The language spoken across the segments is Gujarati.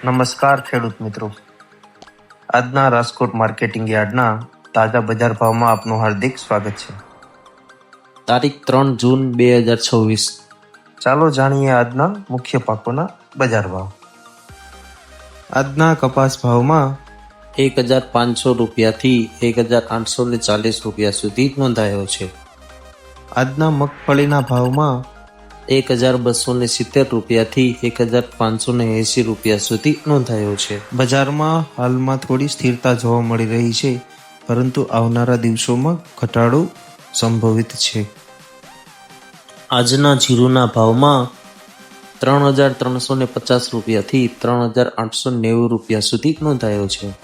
નમસ્કાર ખેડૂત મિત્રો, આજના રાજકોટ માર્કેટિંગ યાર્ડના તાજા બજાર ભાવમાં આપનું હાર્દિક સ્વાગત છે. તારીખ 3 જૂન 2026. ચાલો જાણીએ આજના મુખ્ય પાકોના બજાર ભાવ. આજના કપાસ ભાવમાં 1,500 રૂપિયાથી 1,840 રૂપિયા સુધી નોંધાયો છે. આજના મગફળીના ભાવમાં 1,270 રૂપિયાથી 1,580 રૂપિયા સુધી નોંધાયો છે. બજારમાં હાલમાં થોડી સ્થિરતા જોવા મળી રહી છે, પરંતુ આવનારા દિવસોમાં ઘટાડો સંભવિત છે. આજના જીરુના ભાવમાં 3,350 રૂપિયાથી 3,890 રૂપિયા સુધી નોંધાયો છે.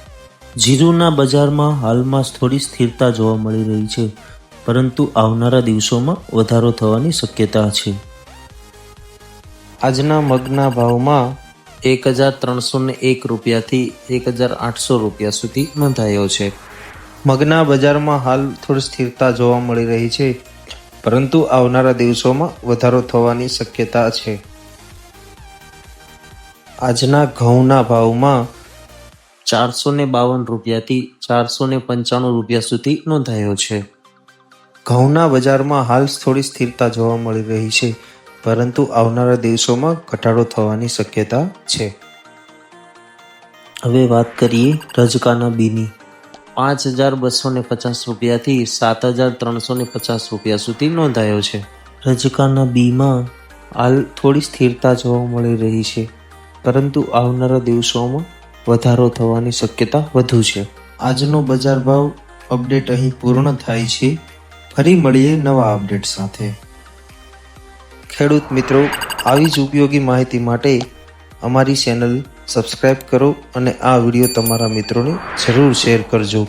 જીરુના બજારમાં હાલમાં થોડી સ્થિરતા જોવા મળી રહી છે, પરંતુ આવનારા દિવસોમાં વધારો થવાની શક્યતા છે. આજના મગના ભાવમાં 1,301 રૂપિયાથી 1,800 રૂપિયા સુધી નોંધાયો છે. મગના બજારમાં હાલ થોડી સ્થિરતા જોવા મળી રહી છે, પરંતુ આવનારા દિવસોમાં વધારો થવાની શક્યતા છે. આજના ઘઉંના ભાવમાં 452 રૂપિયાથી 495 રૂપિયા સુધી નોંધાયો છે. ઘઉંના બજારમાં હાલ થોડી સ્થિરતા જોવા મળી રહી છે, પરંતુ આવનારા દિવસોમાં ઘટાડો થવાની શક્યતા છે. હવે વાત કરીએ રજકાના બીની. 5,250 રૂપિયાથી 7,350 રૂપિયા સુધી નોંધાયો છે. રજકાના બીમાં હાલ થોડી સ્થિરતા જોવા મળી રહી છે, પરંતુ આવનારા દિવસોમાં વધારો થવાની શક્યતા વધુ છે. આજનો બજાર ભાવ અપડેટ અહીં પૂર્ણ થાય છે. ફરી મળીએ નવા અપડેટ સાથે. ખેડૂત મિત્રો, આવી જ ઉપયોગી માહિતી માટે અમારી ચેનલ સબસ્ક્રાઇબ કરો અને આ વિડીયો તમારા મિત્રોને જરૂર શેર કરજો.